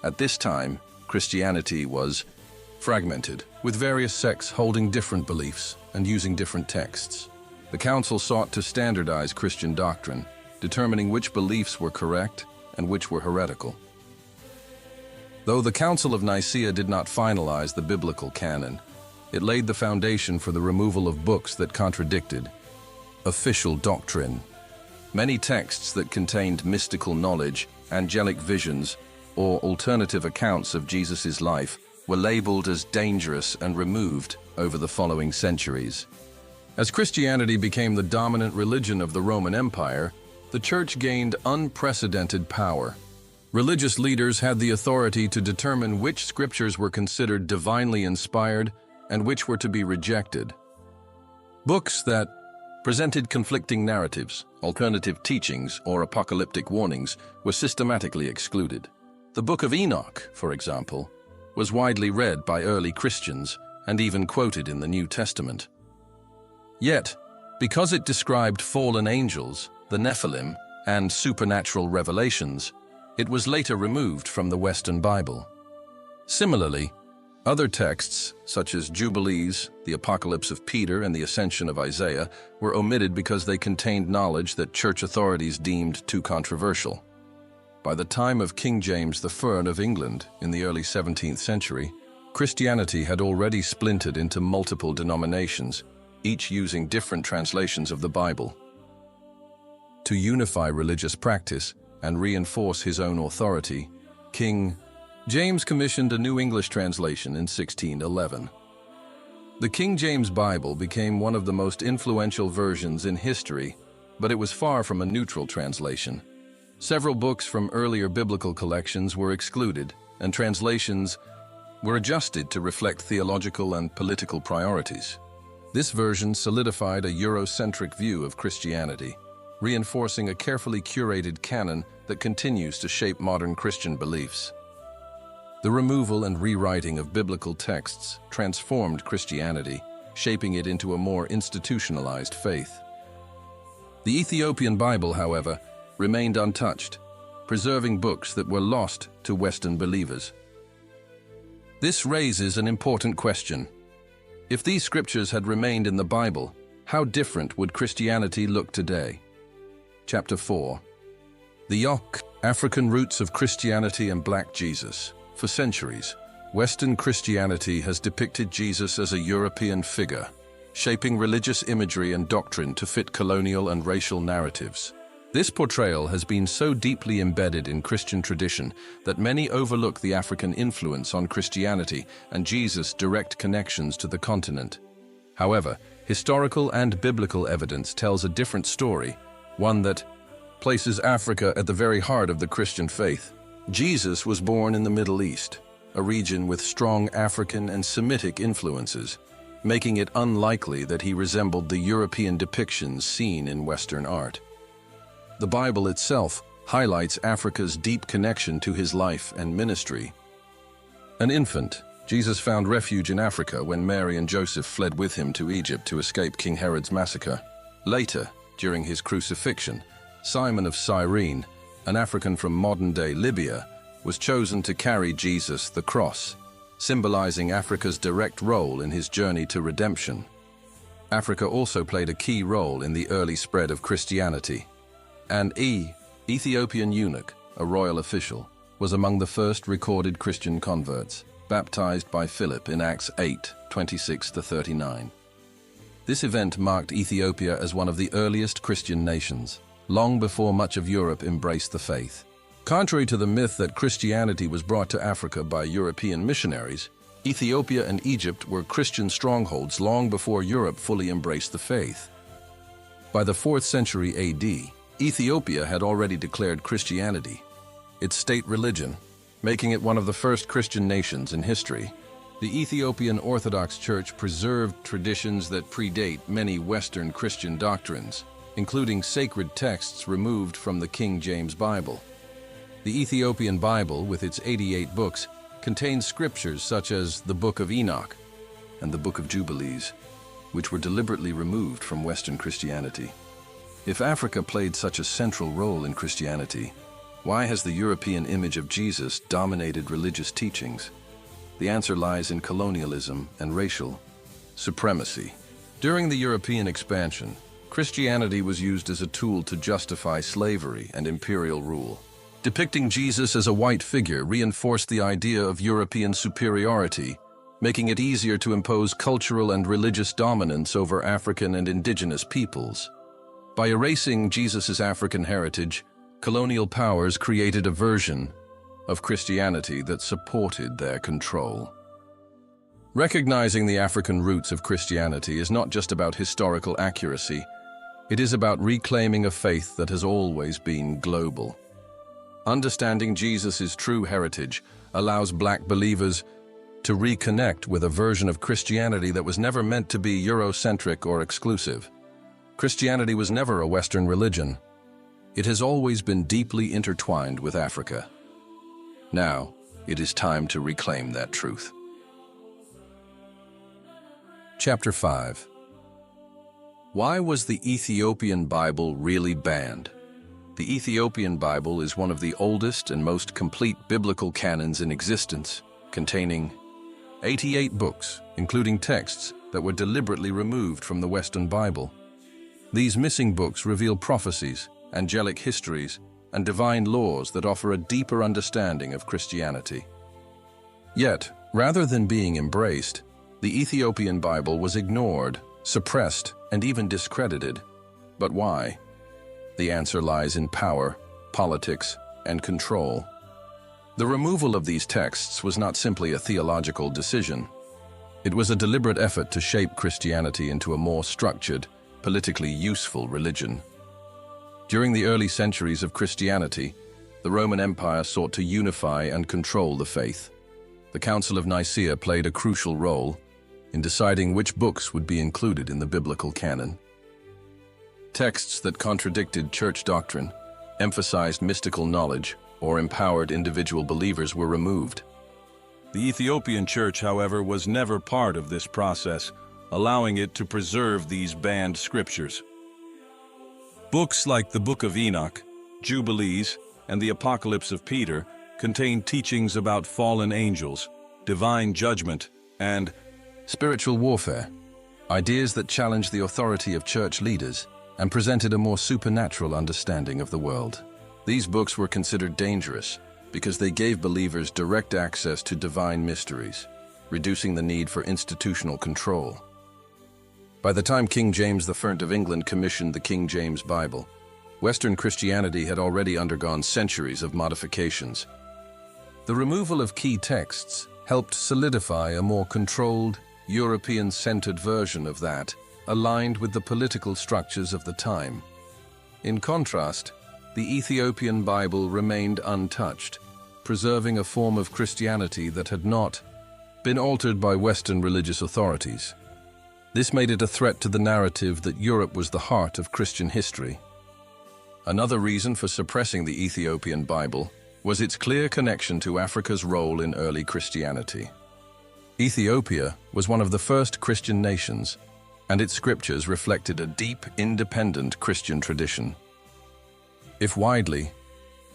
At this time, Christianity was fragmented, with various sects holding different beliefs and using different texts. The council sought to standardize Christian doctrine, determining which beliefs were correct and which were heretical. Though the Council of Nicaea did not finalize the biblical canon, it laid the foundation for the removal of books that contradicted official doctrine. Many texts that contained mystical knowledge, angelic visions, or alternative accounts of Jesus' life were labeled as dangerous and removed over the following centuries. As Christianity became the dominant religion of the Roman Empire, the Church gained unprecedented power. Religious leaders had the authority to determine which scriptures were considered divinely inspired and which were to be rejected. Books that presented conflicting narratives, alternative teachings, or apocalyptic warnings were systematically excluded. The Book of Enoch, for example, was widely read by early Christians and even quoted in the New Testament. Yet, because it described fallen angels, the Nephilim, and supernatural revelations, it was later removed from the Western Bible. Similarly, other texts, such as Jubilees, the Apocalypse of Peter, and the Ascension of Isaiah, were omitted because they contained knowledge that church authorities deemed too controversial. By the time of King James I of England in the early 17th century, Christianity had already splintered into multiple denominations, each using different translations of the Bible. To unify religious practice and reinforce his own authority, King James commissioned a New English translation in 1611. The King James Bible became one of the most influential versions in history, but it was far from a neutral translation. Several books from earlier biblical collections were excluded, and translations were adjusted to reflect theological and political priorities. This version solidified a Eurocentric view of Christianity, reinforcing a carefully curated canon that continues to shape modern Christian beliefs. The removal and rewriting of biblical texts transformed Christianity, shaping it into a more institutionalized faith. The Ethiopian Bible, however, remained untouched, preserving books that were lost to Western believers. This raises an important question. If these scriptures had remained in the Bible, how different would Christianity look today? Chapter 4. The African roots of Christianity and Black Jesus. For centuries, Western Christianity has depicted Jesus as a European figure, shaping religious imagery and doctrine to fit colonial and racial narratives. This portrayal has been so deeply embedded in Christian tradition that many overlook the African influence on Christianity and Jesus' direct connections to the continent. However, historical and biblical evidence tells a different story, one that places Africa at the very heart of the Christian faith. Jesus was born in the Middle East, a region with strong African and Semitic influences, making it unlikely that he resembled the European depictions seen in Western art. The Bible itself highlights Africa's deep connection to his life and ministry. An infant, Jesus found refuge in Africa when Mary and Joseph fled with him to Egypt to escape King Herod's massacre. Later, during his crucifixion, Simon of Cyrene, an African from modern-day Libya, was chosen to carry Jesus the cross, symbolizing Africa's direct role in his journey to redemption. Africa also played a key role in the early spread of Christianity. An Ethiopian eunuch, a royal official, was among the first recorded Christian converts, baptized by Philip in Acts 8:26-39. This event marked Ethiopia as one of the earliest Christian nations, long before much of Europe embraced the faith. Contrary to the myth that Christianity was brought to Africa by European missionaries, Ethiopia and Egypt were Christian strongholds long before Europe fully embraced the faith. By the 4th century AD, Ethiopia had already declared Christianity its state religion, making it one of the first Christian nations in history. The Ethiopian Orthodox Church preserved traditions that predate many Western Christian doctrines, including sacred texts removed from the King James Bible. The Ethiopian Bible, with its 88 books, contains scriptures such as the Book of Enoch and the Book of Jubilees, which were deliberately removed from Western Christianity. If Africa played such a central role in Christianity, why has the European image of Jesus dominated religious teachings? The answer lies in colonialism and racial supremacy. During the European expansion, Christianity was used as a tool to justify slavery and imperial rule. Depicting Jesus as a white figure reinforced the idea of European superiority, making it easier to impose cultural and religious dominance over African and indigenous peoples. By erasing Jesus' African heritage, colonial powers created a version of Christianity that supported their control. Recognizing the African roots of Christianity is not just about historical accuracy. It is about reclaiming a faith that has always been global. Understanding Jesus' true heritage allows Black believers to reconnect with a version of Christianity that was never meant to be Eurocentric or exclusive. Christianity was never a Western religion. It has always been deeply intertwined with Africa. Now, it is time to reclaim that truth. Chapter 5. Why was the Ethiopian Bible really banned? The Ethiopian Bible is one of the oldest and most complete biblical canons in existence, containing 88 books, including texts that were deliberately removed from the Western Bible. These missing books reveal prophecies, angelic histories, and divine laws that offer a deeper understanding of Christianity. Yet, rather than being embraced, the Ethiopian Bible was ignored, suppressed, and even discredited. But why? The answer lies in power, politics, and control. The removal of these texts was not simply a theological decision. It was a deliberate effort to shape Christianity into a more structured, politically useful religion. During the early centuries of Christianity, the Roman Empire sought to unify and control the faith. The Council of Nicaea played a crucial role in deciding which books would be included in the biblical canon. Texts that contradicted church doctrine, emphasized mystical knowledge, or empowered individual believers were removed. The Ethiopian Church, however, was never part of this process, allowing it to preserve these banned scriptures. Books like the Book of Enoch, Jubilees, and the Apocalypse of Peter contain teachings about fallen angels, divine judgment, and spiritual warfare, ideas that challenged the authority of church leaders and presented a more supernatural understanding of the world. These books were considered dangerous because they gave believers direct access to divine mysteries, reducing the need for institutional control. By the time King James I of England commissioned the King James Bible, Western Christianity had already undergone centuries of modifications. The removal of key texts helped solidify a more controlled, European-centered version of that, aligned with the political structures of the time. In contrast, the Ethiopian Bible remained untouched, preserving a form of Christianity that had not been altered by Western religious authorities. This made it a threat to the narrative that Europe was the heart of Christian history. Another reason for suppressing the Ethiopian Bible was its clear connection to Africa's role in early Christianity. Ethiopia was one of the first Christian nations, and its scriptures reflected a deep, independent Christian tradition. If widely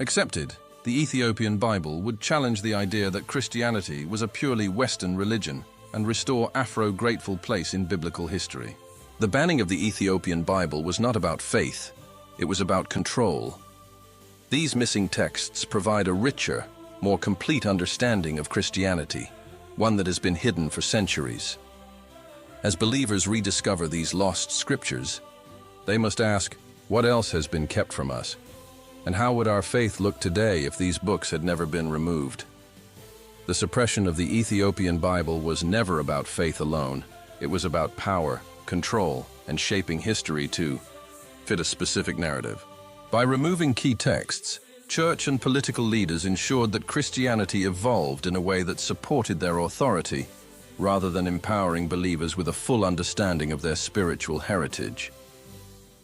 accepted, the Ethiopian Bible would challenge the idea that Christianity was a purely Western religion and restore Afro's rightful place in biblical history. The banning of the Ethiopian Bible was not about faith, it was about control. These missing texts provide a richer, more complete understanding of Christianity, one that has been hidden for centuries. As believers rediscover these lost scriptures, they must ask, what else has been kept from us? And how would our faith look today if these books had never been removed? The suppression of the Ethiopian Bible was never about faith alone. It was about power, control, and shaping history to fit a specific narrative. By removing key texts, church and political leaders ensured that Christianity evolved in a way that supported their authority, rather than empowering believers with a full understanding of their spiritual heritage.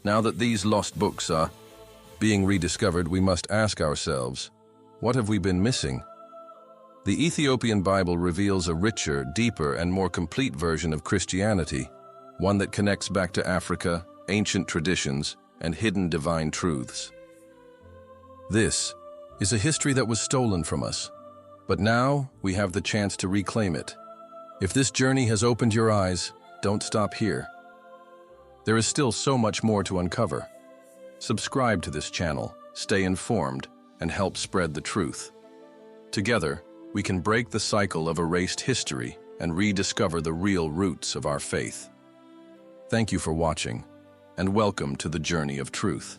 Now that these lost books are being rediscovered, we must ask ourselves, what have we been missing? The Ethiopian Bible reveals a richer, deeper, and more complete version of Christianity, one that connects back to Africa, ancient traditions, and hidden divine truths. This is a history that was stolen from us, but now we have the chance to reclaim it. If this journey has opened your eyes, don't stop here. There is still so much more to uncover. Subscribe to this channel, stay informed, and help spread the truth. Together, we can break the cycle of erased history and rediscover the real roots of our faith. Thank you for watching, and welcome to the journey of truth.